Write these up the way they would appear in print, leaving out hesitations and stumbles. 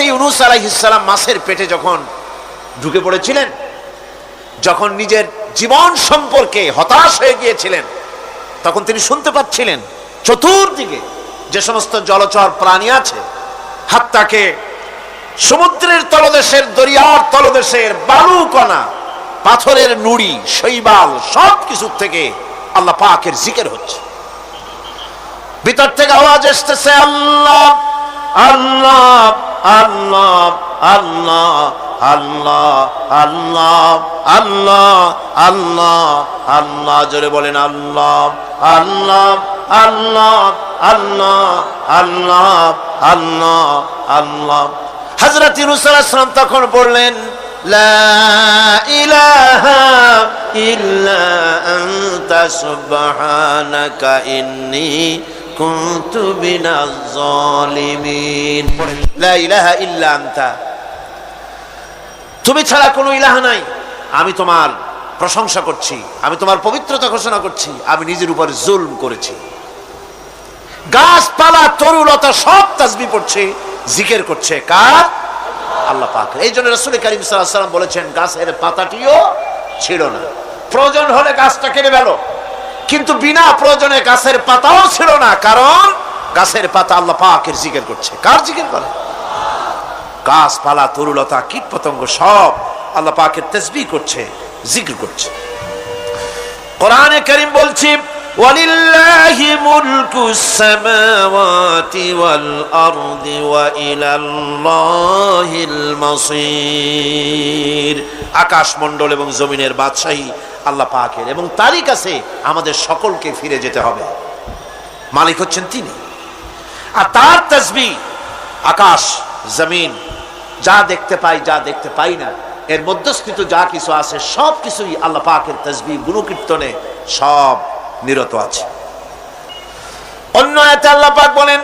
হযরত ইউনূস আলাইহিস সালাম মাছের পেটে যখন ঢুকে পড়েছিলেন, যখন নিজের জীবন সম্পর্কে হতাশ হয়ে গিয়েছিলেন, তখন তিনি শুনতে পাচ্ছিলেন চতুর্দিকে যে সমস্ত জলচর প্রাণী আছে, হাত্তাকে সমুদ্রের তলদেশের, দরিয়ার তলদেশের বালুকণা, পাথরের নুড়ি, শৈবাল, সব কিছু থেকে আল্লাহ পাকের জিকির হচ্ছে। ভিতর থেকে আওয়াজ আসতেছে, আল্লাহ আল্লাহ আল্লাহ আল্লাহ আল্লাহ আল্লাহ আল্লাহ আল্লাহ আল্লাহ। জোরে বলেন আল্লাহ আল্লাহ আল্লাহ আল্লাহ আল্লাহ আল্লাহ আল্লাহ। হযরত ইউনূস আলাইহিস সালাম তখন বললেন, লা ইলাহা ইল্লা আনতা সুবহানাকা ইন্নী কুনতু মিনাজ জালিমিন। লা ইলাহা ইল্লা আনতা, তুমি ছাড়া কোনো ইলাহ নাই, আমি তোমার প্রশংসা করছি, আমি তোমার পবিত্রতা ঘোষণা করছি, আমি নিজের উপর জুলম করেছি। গাছপালা, তরুলতা সব তাসবিহ পড়ছে, জিকির করছে কার? আল্লাহ পাক। এই জন্য রাসূল কারীম সাল্লাল্লাহু আলাইহি ওয়াসাল্লাম বলেছেন, গাছের পাতাটিও ছিল না, প্রয়োজন হলে গাছটা কেটে ফেলো, কিন্তু বিনা প্রয়োজনে গাছের পাতাও ছিল না, কারণ গাছের পাতা আল্লাহ পাকের জিকির করছে। কার জিকির করে? গাছপালা, তরুলতা, কীট পতঙ্গ সব আল্লাহ পাকের তাসবিহ করছে, জিকির করছে। কোরআনে কারীম বলছে, ওয়ালিল্লাহি মুলকুস সামাওয়াতি ওয়াল আরদি ওয়া ইলাল্লাহিল মাসির। আকাশ মণ্ডল এবং জমিনের বাদশাহী আল্লাহ পাকের, এবং তারই কাছে আমাদের সকলকে ফিরে যেতে হবে। মালিক হচ্ছেন তিনি, আর তার তাসবিহ আকাশ জমিন, যা দেখতে পাই, যা দেখতে পাই না, এর মধ্যস্থিত যা কিছু আছে সব কিছুই আল্লাহ পাকের তাসবিহ গুণকীর্তনে সব নিরত আছে। অন্য আয়াতে আল্লাহ পাক বলেন,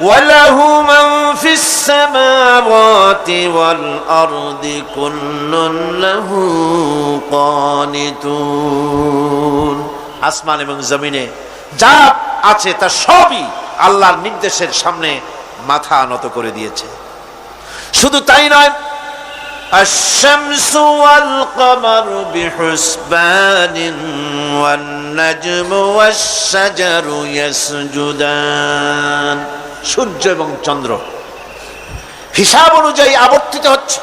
ওয়ালাহু মান ফিস সামাওয়াতি ওয়াল আরদি কুল্লুন লাহু কানিতুন। আসমান এবং জমিনে যা আছে তা সবই আল্লাহর নির্দেশের সামনে মাথা নত করে দিয়েছে। শুধু তাই নয়, আশ-শামসু ওয়াল কমারু বিহুসবানিন ওয়ান নাজমু ওয়াশ-শাজারু ইয়াসজুদান। সূর্য এবং চন্দ্র হিসাব অনুযায়ী আবর্তিত হচ্ছে,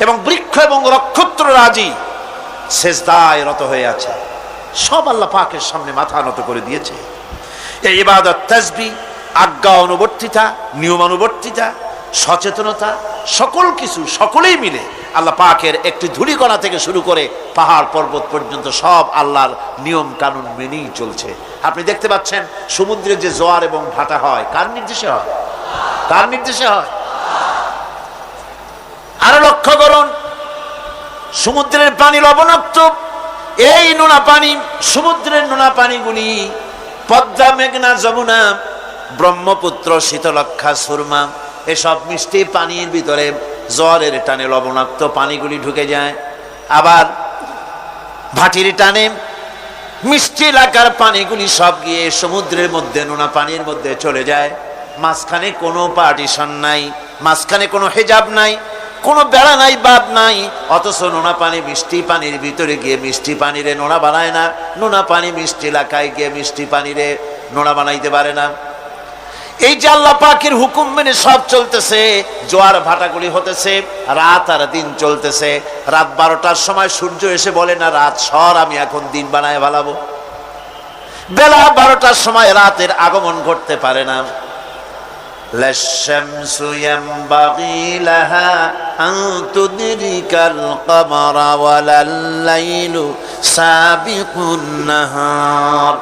এবং বৃক্ষ এবং নক্ষত্ররাজি সেজদায় রত হয়ে আছে। সব আল্লাহ পাকের সামনে মাথা নত করে দিয়েছে। এই ইবাদত, তাসবিহ, আজ্ঞা অনুবর্তিতা, নিয়মানুবর্তিতা, সচেতনতা, সকল কিছু সকলেই মিলে আল্লাহ পাকের একটি ধূলিকণা থেকে শুরু করে পাহাড় পর্বত পর্যন্ত সব আল্লাহর নিয়ম কানুন মেনেই চলছে। আপনি দেখতে পাচ্ছেন সমুদ্রে যে জোয়ার এবং ভাটা হয়, কার নির্দেশে হয়? কার নির্দেশে হয়? আরো লক্ষ্য করুন, সমুদ্রের পানি লবণাক্ত, এই নোনা পানি, সমুদ্রের নোনা পানিগুলি পদ্মা, মেঘনা, যমুনা, ব্রহ্মপুত্র, শীতলক্ষা, সুরমা, এসব মিষ্টি পানির ভিতরে জোয়ারের টানে লবণাক্ত পানিগুলি ঢুকে যায়। আবার ভাটির টানে মিষ্টি এলাকার পানিগুলি সব গিয়ে সমুদ্রের মধ্যে নোনা পানির মধ্যে চলে যায়। মাঝখানে কোনো পার্টিশন নাই, মাঝখানে কোনো হেজাব নাই, কোনো বেড়া নাই, বাদ নাই, অথচ নোনা পানি মিষ্টি পানির ভিতরে গিয়ে মিষ্টি পানিরে নোনা বানায় না, নোনা পানি মিষ্টি এলাকায় গিয়ে মিষ্টি পানিরে নোনা বানাইতে পারে না। এই যে আল্লাহ পাকের হুকুম মেনে সব চলতেছে, জোয়ার ভাটাগুলি হতেছে, রাত আর দিন চলতেছে। রাত 12টার সময় সূর্য এসে বলে না, রাত সর, আমি এখন দিন বানায় ভালাবো। বেলা 12টার সময় রাতের আগমন ঘটতে পারে না। লাশ-শামসু ইয়ামবাগি লাহা আন তুদরিকাল কমারা ওয়ালাল লাইলু সাবিকুন নাহার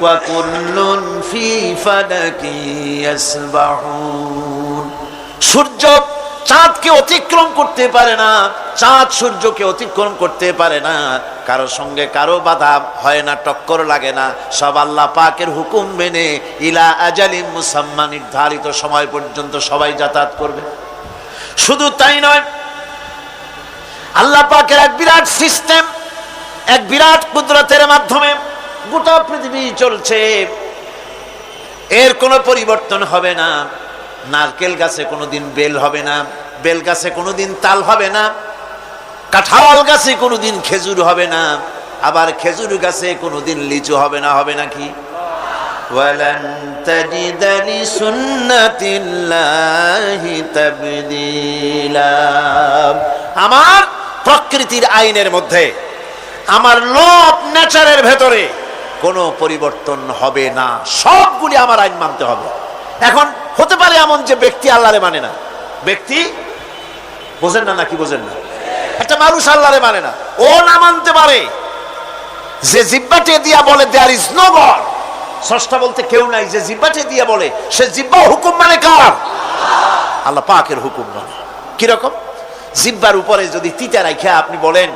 ওয়া কুল্লুন ফি ফালাকি ইয়াসবাহুন। সূর্য চাঁদকে অতিক্রম করতে পারে না, চাঁদ সূর্যকে অতিক্রম করতে পারে না, কারো সঙ্গে কারো বাধা হয় না, টক্কর লাগে না, সব আল্লাহ পাকের হুকুম মেনে ইলা আজালিম মুসাম্মা, নির্ধারিত সময় পর্যন্ত সবাই যাতায়াত করবে। শুধু তাই নয়, আল্লাহ পাকের এক বিরাট সিস্টেম, এক বিরাট কুদরতের মাধ্যমে গোটা পৃথিবী চলছে, এর কোনো পরিবর্তন হবে না। নারকেল গাছে কোনোদিন বেল হবে না, বেল গাছে কোনোদিন তাল হবে না, কাঁঠাল গাছে কোনোদিন খেজুর হবে না, আবার খেজুর গাছে কোনোদিন লিচু হবে না। হবে নাকি? ওয়ালান তাজিদা লিসুন্নাতিল্লাহি তাবদীলা। আমার প্রকৃতির আইনের মধ্যে, আমার লব নেচারের ভেতরে কোনো পরিবর্তন হবে না, সবগুলি আমার আইন মানতে হবে। এখন হতে পারে এমন যে ব্যক্তি আল্লাহরে মানে না, ব্যক্তি বোঝেন না নাকি বোঝেন না, একটা মানুষ আল্লাহরে মানে না, ও না মানতে পারে যে জিহ্বাটে দিয়া বলে দেয়ার ইজ নো গড, স্রষ্টা বলতে কেউ নাই, যে জিহ্বাটে দিয়া বলে সে জিহ্বা হুকুম মানে কার? আল্লাহ পাকের হুকুম মানে। কিরকম? জিহ্বার উপরে যদি তিতা রাখা আপনি বলেন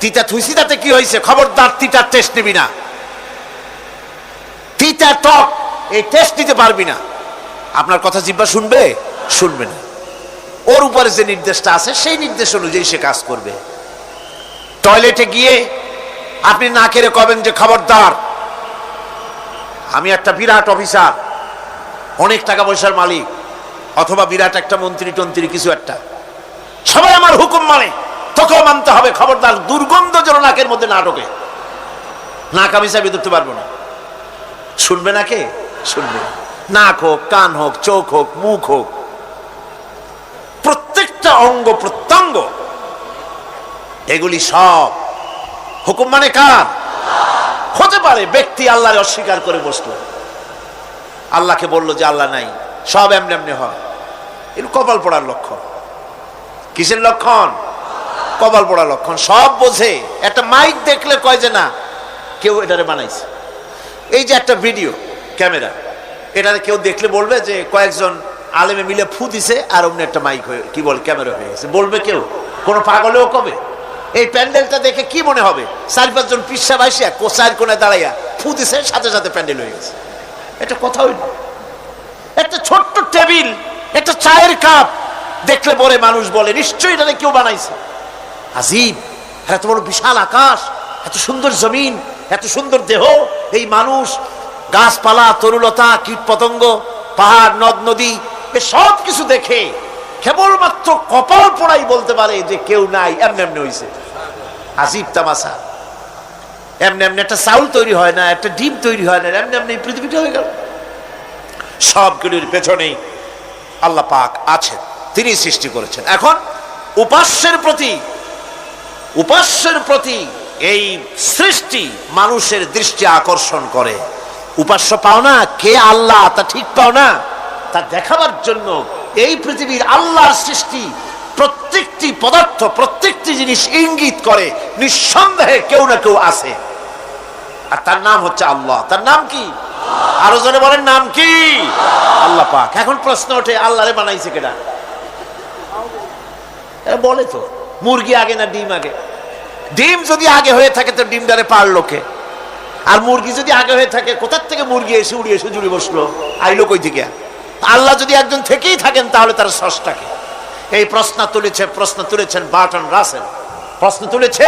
তিতা থুইছি তাতে কি হয়েছে, খবরদার তিতার টেস্ট নিবি না, তিতা টক এই টেস্ট নিতে পারবি না, আপনার কথা জিহ্বা শুনবে? শুনবে না। ওর উপরে যে নির্দেশটা আছে সেই নির্দেশ অনুযায়ী সে কাজ করবে। টয়লেটে গিয়ে আপনি না কেড়ে কবেন যে খবরদার, আমি একটা বিরাট অফিসার, অনেক টাকা পয়সার মালিক, অথবা বিরাট একটা মন্ত্রী টন্ত্রী কিছু একটা, সবাই আমার হুকুম মানে, তোকেও মানতে হবে, খবরদার দুর্গন্ধ যেন নাকের মধ্যে না ঢোকে, নাক আমি চাবি ধরতে পারবো না। শুনবে না কে? শুনবে। নাক হোক, কান হোক, চোখ হোক, মুখ হোক, প্রত্যেকটা অঙ্গ প্রত্যঙ্গ এগুলি সব হুকুম মানে কার? হতে পারে ব্যক্তি আল্লাহরে অস্বীকার করে বসলো, আল্লাহকে বললো যে আল্লাহ নাই, সব এমনি এমনি হয়, এর কপাল পড়ার লক্ষণ। কিসের লক্ষণ? কপাল পড়ার লক্ষণ। সব বোঝে, একটা মাইক দেখলে কয় যে না কেউ এটারে বানাইছে। এই যে একটা ভিডিও ক্যামেরা, এটারে কেউ দেখলে বলবে যে কয়েকজন আলেমে মিলে ফু দিছে আর অমনি একটা মাইক হয়ে কি বল ক্যামেরা হয়ে গেছে, বলবে কেউ? কোনো পাগলেও কবে? এই প্যান্ডেলটা দেখে কি মনে হবে? 4-5 জন পিসা বাইসিয়া কোচার কোণে দাঁড়াইয়া ফু দিছে, সাথে সাথে প্যান্ডেল হয়ে গেছে। এটা কথা হইল? একটা ছোট্ট টেবিল, একটা চায়ের কাপ দেখলে পরে মানুষ বলে নিশ্চয়ই এটা কেউ বানাইছে। আজীব, এত বড় বিশাল আকাশ, এত সুন্দর জমিন, এত সুন্দর দেহ, এই মানুষ, গাছপালা, তরুলতা, কীট পতঙ্গ, পাহাড়, নদ নদী, এ সব কিছু দেখে কেবলমাত্র কপাল পোড়াই বলতে পারে যে কেউ নাই, এমনি এমনি হয়েছে। আজীব তামাশা। এমনি এমনি একটা চাউল তৈরি হয় না, একটা ডিম তৈরি হয় না, এমনি এমনি পৃথিবীটা হয়ে গেল। সবগুলির পেছনেই আল্লাহ পাক আছেন, তিনি সৃষ্টি করেছেন। এখন উপাস্যের প্রতি এই সৃষ্টি মানুষের দৃষ্টি আকর্ষণ করে। উপাস্য পাও না কে আল্লাহ, তা ঠিক পাও না, তা দেখাবার জন্য এই পৃথিবীর আল্লাহর সৃষ্টি প্রত্যেকটি পদার্থ, প্রত্যেকটি জিনিস ইঙ্গিত করে নিঃসন্দেহে কেউ না কেউ আছে, আর তার নাম হচ্ছে আল্লাহ। তার নাম কি? আরো জনে বলেন, নাম কি? আল্লাহ পাক। এখন প্রশ্ন ওঠে আল্লাহরে বানাইছে কেডা? বলে তো মুরগি আগে না ডিম আগে? ডিম যদি আগে হয়ে থাকে তো ডিমটারে পারলো কে? আর মুরগি যদি আগে হয়ে থাকে, কোথার থেকে মুরগি এসে উড়ে এসে জুড়ে বসলো, আইলো কই থেকে? আল্লাহ যদি একজন থেকেই থাকেন তাহলে তার স্রষ্টাকে? এই প্রশ্ন তুলেছেন বার্টন রাসেল। প্রশ্ন তুলেছে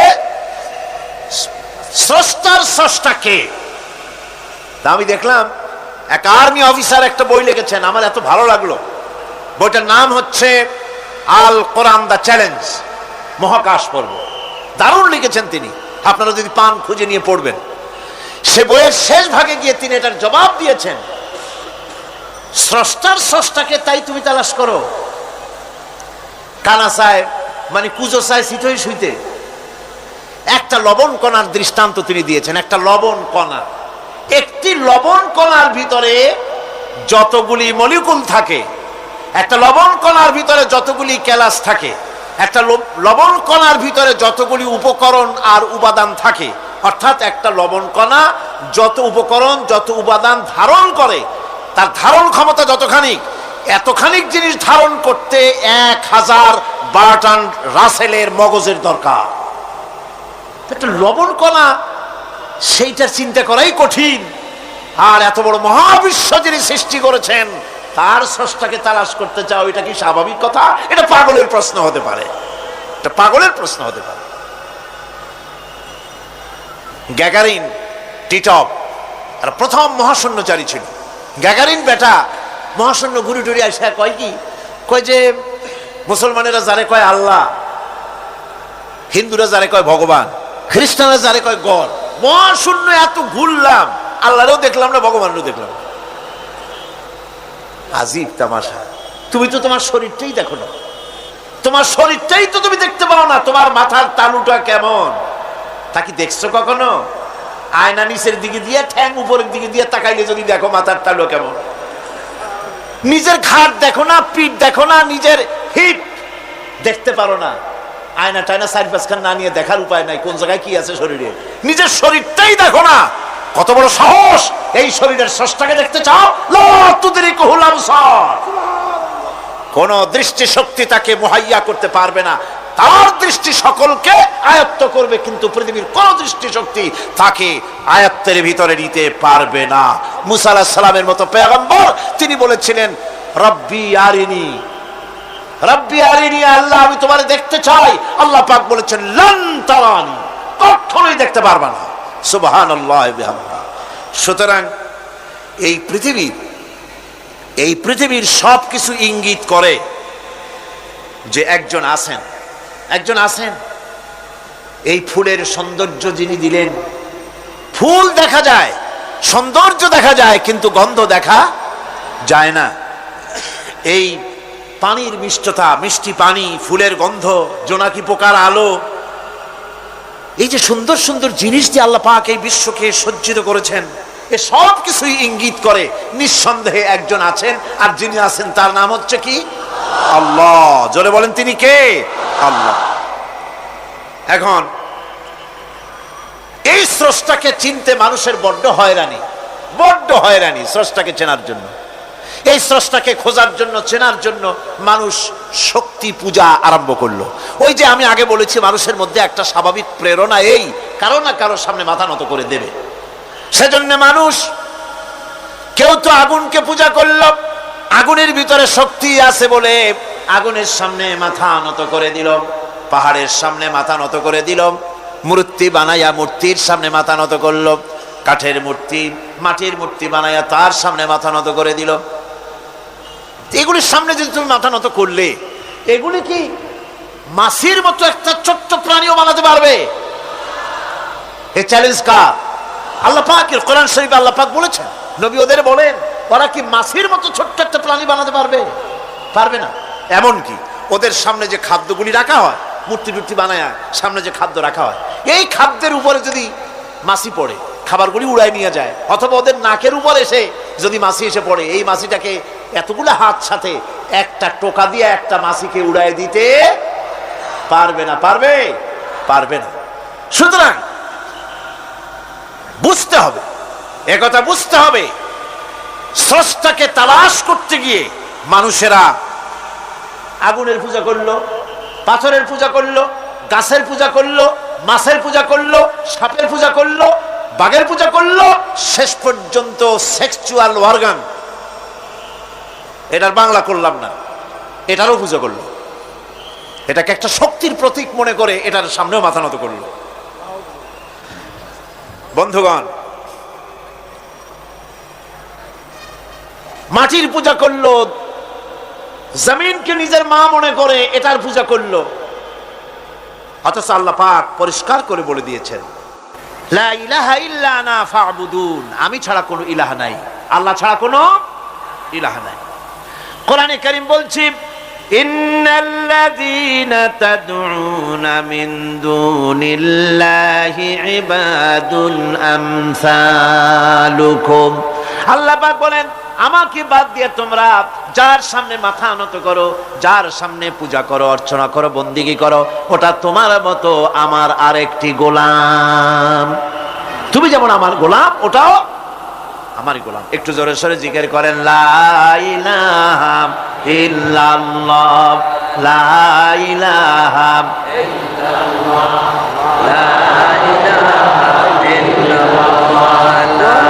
স্রষ্টার স্রষ্টাকে। তা আমি দেখলাম এক আর্মি অফিসার একটা বই লিখেছেন, আমার এত ভালো লাগলো। বইটার নাম হচ্ছে আল কোরআন দ্য চ্যালেঞ্জ, মহাকাশ পর্ব। দারুণ লিখেছেন তিনি, আপনারা যদি পান খুঁজে নিয়ে পড়বেন। সে বইয়ের শেষ ভাগে গিয়ে তিনি এটার জবাব দিয়েছেন, স্রষ্টার স্রষ্টাকে তাই তুমি তালাশ করো। কানা চায় মানে কুজো চায় শীতই শুইতে। একটা লবণ কণার দৃষ্টান্ত তিনি দিয়েছেন। একটা লবণ কণা, একটি লবণ কণার ভিতরে যতগুলি মলিকুল থাকে, একটা লবণ কণার ভিতরে যতগুলি ক্যালাস থাকে, একটা লবণ কণার ভিতরে যতগুলি উপকরণ আর উপাদান থাকে, অর্থাৎ একটা লবণ কণা যত উপকরণ, যত উপাদান ধারণ করে, তার ধারণ ক্ষমতা যতখানি, এতখানিক জিনিস ধারণ করতে 1000 বার্টন রাসেলের মগজের দরকার। একটা লবণ কণা, সেইটা চিন্তা করাই কঠিন। আর এত বড় মহাবিশ্ব যিনি সৃষ্টি করেছেন তার স্রষ্টাকে তালাশ করতে চাও, এটা কি স্বাভাবিক কথা? এটা পাগলের প্রশ্ন হতে পারে, এটা পাগলের প্রশ্ন হতে পারে। গ্যাগারিন টিটপ আর প্রথম মহাশূন্যচারী ছিল। গ্যাগারিন বেটা মহাশূন্য ঘুরি টুরি আসে কয় কি, কয় যে মুসলমানেরা যারে কয় আল্লাহ, হিন্দুরা যারে কয় ভগবান, খ্রিস্টানরা যারে কয় গড। মহাশূন্য এত ঘুরলাম, আল্লাহরেও দেখলাম না, ভগবানও দেখলাম না। আজীব তামাশা। তুমি তো তোমার শরীরটাই দেখো না, তোমার শরীরটাই তো তুমি দেখতে পাও না। তোমার মাথার তালুটা কেমন তা কি দেখছো কখনো? আয়না নিচের দিকে দিয়ে ঠ্যাং উপরের দিকে দিয়ে তাকাইলে যদি দেখো মাথার তালু কেমন। নিজের ঘাড় দেখো না, পিঠ দেখো না, নিজের হিপ দেখতে পারো না। আয়না টায়না সাইড পাঁচখান না নিয়ে দেখার উপায় নাই কোন জায়গায় কি আছে শরীরে। নিজের শরীরটাই দেখো না, কত বড় সাহস! এই শরীরের স্রষ্টাকে দেখতে চাও? লা তুদরিকুহুল আবসার। কোন দৃষ্টি শক্তি তাকে মুহাইয়া করতে পারবে না। তার দৃষ্টি সকলকে আয়ত্ত করবে, কিন্তু পৃথিবীর কোন দৃষ্টি শক্তি তাকে আয়ত্তের ভিতরে নিতে পারবে না। মুসা আলাইহিস সালামের মতো পয়গম্বর, তিনি বলেছিলেন রব্বি আরিনি, রব্বি আরিনি, আল্লাহ আমি তোমারে দেখতে চাই। আল্লাহ পাক বলেছেন লান তারানি, কখনোই দেখতে পারবে না। সুবহানাল্লাহ বিহামদিহি। সুতরাং এই পৃথিবীর সবকিছু ইঙ্গিত করে যে একজন আছেন, একজন আছেন। এই ফুলের সৌন্দর্য যিনি দিলেন, ফুল দেখা যায়, সৌন্দর্য দেখা যায়, কিন্তু গন্ধ দেখা যায় না। এই পানির মিষ্টতা, মিষ্টি পানি, ফুলের গন্ধ, জোনাকি পোকার আলো, এই যে সুন্দর সুন্দর জিনিস দিয়ে আল্লাহ পাক এই বিশ্বকে সজ্জিত করেছেন, এ সব কিছুই ইঙ্গিত করে নিঃসন্দেহে একজন আছেন, আর যিনি আছেন তার নাম হচ্ছে কি? আল্লাহ। জোরে বলেন তিনি কে? আল্লাহ। এখন এই স্রষ্টাকে চিনতে মানুষের বড্ড হয়রানি স্রষ্টাকে চেনার জন্য। এই স্রষ্টাকে খোঁজার জন্য, চেনার জন্য মানুষ শক্তি পূজা আরম্ভ করলো। ওই যে আমি আগে বলেছি, মানুষের মধ্যে একটা স্বাভাবিক প্রেরণা এই কারো না কারোর সামনে মাথা নত করে দেবে। সেজন্য মানুষ, কেউ তো আগুনকে পূজা করলো, আগুনের ভিতরে শক্তি আছে বলে আগুনের সামনে মাথা নত করে দিল, পাহাড়ের সামনে মাথা নত করে দিল, মূর্তি বানাইয়া মূর্তির সামনে মাথা নত করলো, কাঠের মূর্তি, মাটির মূর্তি বানাইয়া তার সামনে মাথা নত করে দিল। এগুলির সামনে যদি তুমি মাথা নত করলে, এগুলি কি মাছির মতো একটা ছোট্ট প্রাণীও বানাতে পারবে? এই চ্যালেঞ্জ কার? আল্লাহ পাকের। কোরআন শরীফে আল্লাহ পাক বলেছেন, নবী ওদের বলেন, ওরা কি মাছির মতো ছোট্ট একটা প্রাণী বানাতে পারবে? পারবে না। এমনকি ওদের সামনে যে খাদ্যগুলি রাখা হয়, মূর্তি টুর্তি বানায় সামনে যে খাদ্য রাখা হয়, এই খাদ্যের উপরে যদি মাছি পড়ে, খাবারগুলি উড়াই নিয়ে যায়, অথবা ওদের নাকের উপর এসে যদি মাছি এসে পড়ে, এই মাছিটাকে এতগুলো হাত সাথে একটা টোকা দিয়ে একটা মাছিকে উড়াই দিতে পারবে না। পারবে না। সুতরাং বুঝতে হবে, একথা বুঝতে হবে, স্রষ্টাকে তালাশ করতে গিয়ে মানুষেরা আগুনের পূজা করলো, পাথরের পূজা করলো, গাছের পূজা করলো, মাছের পূজা করলো, সাপের পূজা করলো, বাঘের পূজা করলো, শেষ পর্যন্ত সেক্সুয়াল অর্গান, এটার বাংলা করলাম না, এটারও পূজা করলো। এটাকে একটা শক্তির প্রতীক মনে করে এটার সামনেও মাথা নত করলো। বন্ধুগণ, মাটির পূজা করলো, জমিনকে নিজের মা মনে করে এটার পূজা করলো। অথচ আল্লাহ পাক পরিষ্কার করে বলে দিয়েছেন, লা ইলাহা ইল্লা আনা ফা'বুদুন, আমি ছাড়া কোনো ইলাহ নাই, আল্লাহ ছাড়া কোনো ইলাহ নাই। কোরআনে কারীম বলছে, ইন্নাল্লাযীনা তাদউনা মিন দুনিল্লাহি ইবাদুন আমসালুকুম। আল্লাহ পাক বলেন, আমাকে বাদ দিয়ে তোমরা যার সামনে মাথা নত করো, যার সামনে পূজা করো, অর্চনা করো, বন্দিগি করো, ওটা তোমার মতো আমার আরেকটি গোলাম। তুমি যেমন আমার গোলাম, ওটাও আমারই গোলাম। একটু জোরে সরে জিকির করেন, লা ইলাহা ইল্লাল্লাহ, লা ইলাহা ইল্লাল্লাহ, লা ইলাহা ইল্লাল্লাহ, লা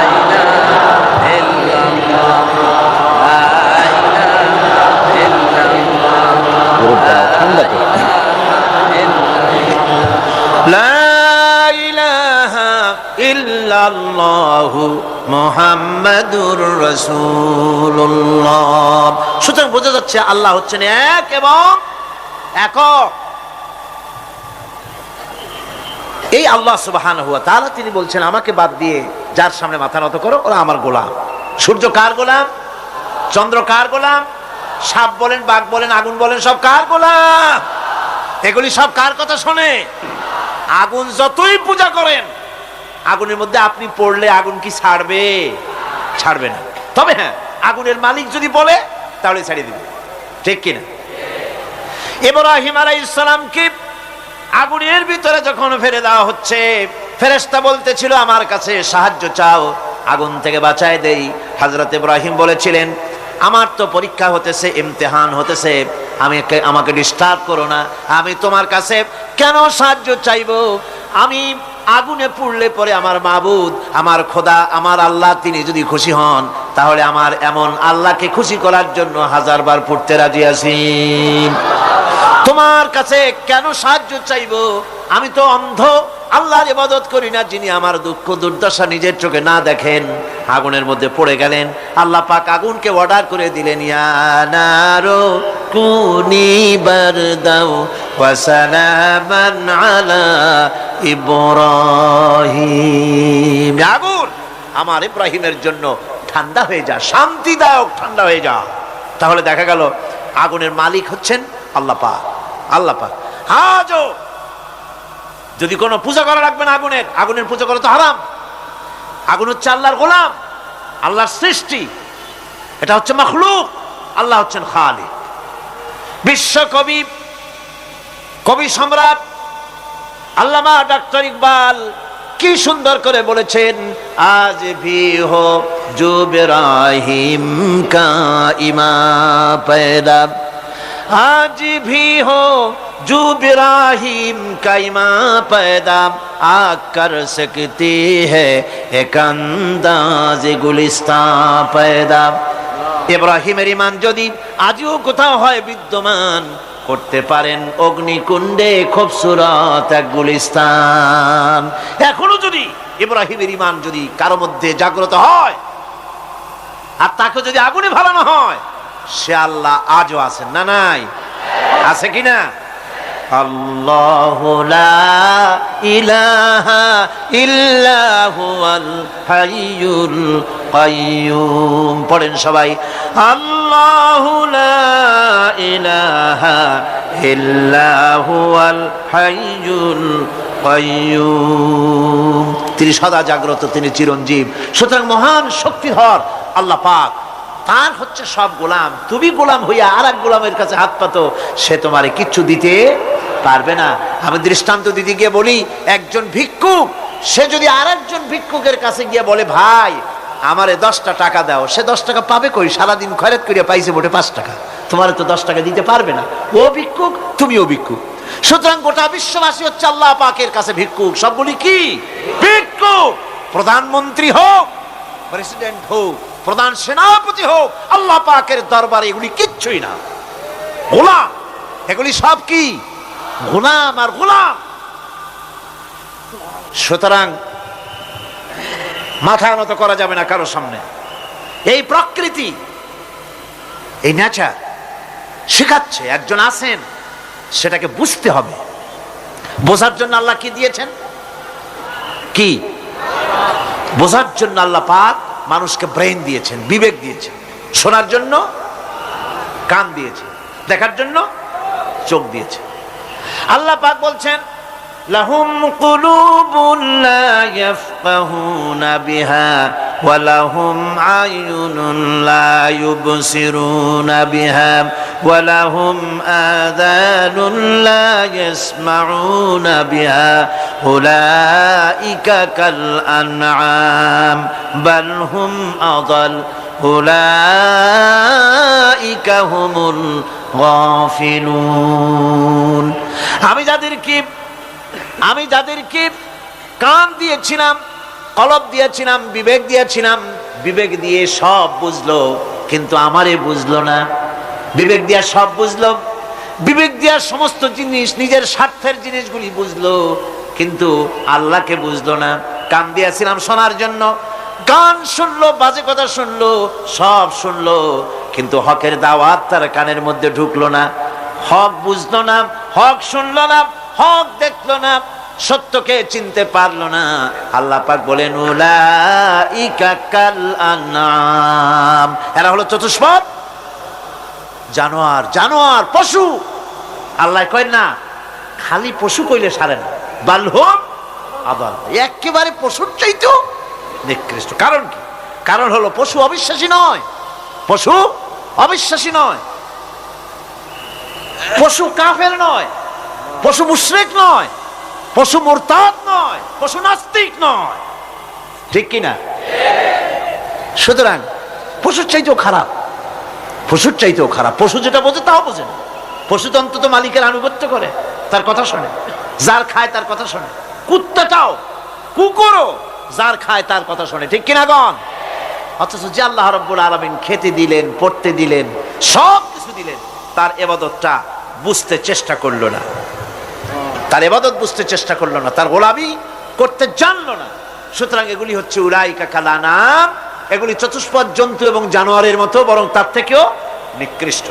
ইলাহা ইল্লাল্লাহ, লা ইলাহা ইল্লাল্লাহ, লা ইলাহা ইল্লাল্লাহ। মুহাম্মাদুর রাসূলুল্লাহ। সুতরাং বোঝা যাচ্ছে আল্লাহ হচ্ছেন এক এবং একক। এই আল্লাহ সুবহানাহু ওয়া তাআলা তিনি বলছেন আমাকে বাদ দিয়ে যার সামনে মাথা নত করো ওরা আমার গোলাম। সূর্য কার গোলাম? চন্দ্র কার গোলাম? সাপ বলেন, বাঘ বলেন, আগুন বলেন, সব কার গোলাম? এগুলি সব কার কথা শোনে? আগুন যতই পূজা করেন, আগুনের মধ্যে আপনি পড়লে আগুন কি ছাড়বে? ছাড়বে না। তবে হ্যাঁ, আগুনের মালিক যদি বলে তাহলে ছাড়িয়ে দিবে, ঠিক কিনা? ইব্রাহিম আলাইহিস সালামকে আগুনের ভিতরে যখন ফেলে দেওয়া হচ্ছে, ফেরেশতা বলতেছিল আমার কাছে সাহায্য চাও, আগুন থেকে বাঁচায় দেই। হযরত ইব্রাহিম বলেছিলেন আমার তো পরীক্ষা হতেছে, ইমতিহান হতেছে, আমাকে ডিস্টার্ব করো না, আমি তোমার কাছে কেন সাহায্য চাইবো? আমি আগুনে পুড়লে পরে আমার মাবুদ, আমার খোদা, আমার আল্লাহ তিনি যদি খুশি হন তাহলে আমার এমন আল্লাহকে খুশি করার জন্য 1000 বার পুড়তে রাজি আছি। তোমার কাছে কেন সাহায্য চাইবো? আমি তো অন্ধ, আল্লাহর ইবাদত করি না যিনি আমার দুঃখ দুর্দশা নিজের চোখে না দেখেন। আগুনের মধ্যে পড়ে গেলেন। আল্লাহ পাক আগুনকে অর্ডার করে দিলেন, ইয়া নারু কুনি বারদাও ওয়া সালামান আলা ইব্রাহিম। আগুন আমার ইব্রাহিমের জন্য ঠান্ডা হয়ে যা, শান্তিদায়ক ঠান্ডা হয়ে যা। তাহলে দেখা গেল আগুনের মালিক হচ্ছেন আল্লাহ পাক। আল্লাহ পাক আজও যদি কোনো পূজা করা লাগবে না আগুনের, আগুনের পূজা করা তো হারাম। আগুন হচ্ছে আল্লাহর গোলাম, আল্লাহর সৃষ্টি, এটা হচ্ছে মাখলুক, আল্লাহ হচ্ছেন খালিক। বিশ্বকবি, কবি সম্রাট আল্লামা ডক্টর ইকবাল কি সুন্দর করে বলেছেন, আজ ভি হো জো ইব্রাহিম কা ইমা पैदा, आज भी हो जो इब्राहिम का इमां पैदा, आग कर सकती है एक अंदाज गुलिस्तां पैदा। ইব্রাহিমের ঈমান যদি আজও কোথাও হয় বিদ্যমান, করতে পারেন অগ্নিকুণ্ডে খুবসুরত এক গুলিস্তান। এখনো যদি ইব্রাহিমের ঈমান যদি কারো মধ্যে জাগ্রত হয় আর তাকে যদি আগুনে ভালানো হয়, সে আল্লাহ আজও আছেন না? নাই? আছে কিনা? আল্লাহু লা ইলাহা ইল্লা হুয়াল হাইয়ুল কাইয়্যুম। পড়েন সবাই, আল্লাহু লা ইলাহা ইল্লা হুয়াল হাইয়ুল কাইয়্যুম। তিনি সদা জাগ্রত, তিনি চিরঞ্জীব। সুতরাং মহান শক্তিধর আল্লাহ পাক, তার হচ্ছে সব গোলাম। তুমি গোলাম হইয়া আর এক গোলামের কাছে হাত পাতো, সে তোমারে কিচ্ছু দিতে পারবে না। আমি দৃষ্টান্ত দিতে গিয়ে বলি, একজন ভিক্ষুক সে যদি আর একজন ভিক্ষুকের কাছে গিয়ে বলে ভাই আমারে 10টা টাকা দাও, সে 10 টাকা পাবে কই? সারাদিন খয়রাত করিয়া পাইছে মোটে 5 টাকা, তোমারে তো 10 টাকা দিতে পারবে না। ও ভিক্ষুক, তুমিও ভিক্ষুক। সুতরাং গোটা বিশ্ববাসী হচ্ছে আল্লাহ পাকের কাছে ভিক্ষুক। সবগুলি কি ভিক্ষুক? প্রধানমন্ত্রী হোক, প্রেসিডেন্ট হোক, প্রধান সেনাপতি হোক, আল্লাহ পাকের দরবারে এগুলি কিচ্ছুই না, গোলাম। এগুলি সব কি? গোলাম আর গোলাম। সুতরাং মাথা নত করা যাবে না কারো সামনে। এই প্রকৃতি, এই নেচার শেখাচ্ছে একজন আছেন, সেটাকে বুঝতে হবে। বোঝার জন্য আল্লাহ কি দিয়েছেন? কি বোঝার জন্য আল্লাহ পাক মানুষকে ব্রেন দিয়েছেন, বিবেক দিয়েছেন। শোনার জন্য কান দিয়েছে, দেখার জন্য চোখ দিয়েছে। আল্লাহ পাক বলছেন, লাহুম কুলুবুন লা ইয়াফকাহুনা বিহা ওয়া লাহুম আয়ুনুন লা ইউবসিরুনা বিহা ওয়া লাহুম আযানুন লা ইয়াসমাউনা বিহা উলাইকা কাল আনআম বাল হুম আযাল উলাইকা হুমুল গাফিলুন। আমি যাদেরকে কান দিয়েছিলাম, কলব দিয়েছিলাম, বিবেক দিয়েছিলাম, বিবেক দিয়ে সব বুঝলো, কিন্তু আমারে বুঝলো না। বিবেক দিয়া সব বুঝলো, বিবেক দিয়া সমস্ত জিনিস, নিজের স্বার্থের জিনিসগুলি বুঝলো, কিন্তু আল্লাহকে বুঝলো না। কান দিয়েছিলাম শোনার জন্য, গান শুনলো, বাজে কথা শুনলো, সব শুনলো, কিন্তু হকের দাওয়াত তার কানের মধ্যে ঢুকলো না, হক বুঝলো না, হক শুনলো না, হক দেখলো না, সত্যকে চিনতে পারলো না। আল্লাহ পাক বলেন উলাইকা কাল আনআম, এরা হলো চতুষ্পদ জানোয়ার, জানোয়ার পশু। আল্লাহ কয় না খালি পশু কইলে সারে না, বালহুম আদাল, একেবারে পশুর চাইতেও নিকৃষ্ট। কারণ কি? কারণ হলো পশু অবিশ্বাসী নয়, পশু অবিশ্বাসী নয়, পশু কাফের নয়, পশু মুশরিক নয়, পশু মুরতাদ নয়, পশু নাস্তিক নয়, ঠিক কি না? সুতরাং পশুর চাইতেও খারাপ, পশুর চাইতেও খারাপ। পশু যেটা বোঝে তাও বোঝে না। পশু তো অন্তত মালিকের আনুগত্য করে, তার কথা শোনে, যার খায় তার কথা শোনে। কুত্তাটাও, কুকুরও যার খায় তার কথা শোনে, ঠিক কিনা গণ? অথচ যে আল্লাহ রাব্বুল আলামিন খেতে দিলেন, পড়তে দিলেন, সব কিছু দিলেন, তার ইবাদতটা বুঝতে চেষ্টা করলো না, তার ইবাদত বুঝতে চেষ্টা করলো না, তার গোলামি করতে জানলো না। সুতরাং এগুলি হচ্ছে উলাইকা কাল আনআম, এগুলি চতুষ্পদ জন্তু এবং জানোয়ারের মতো, বরং তার থেকেও নিকৃষ্ট।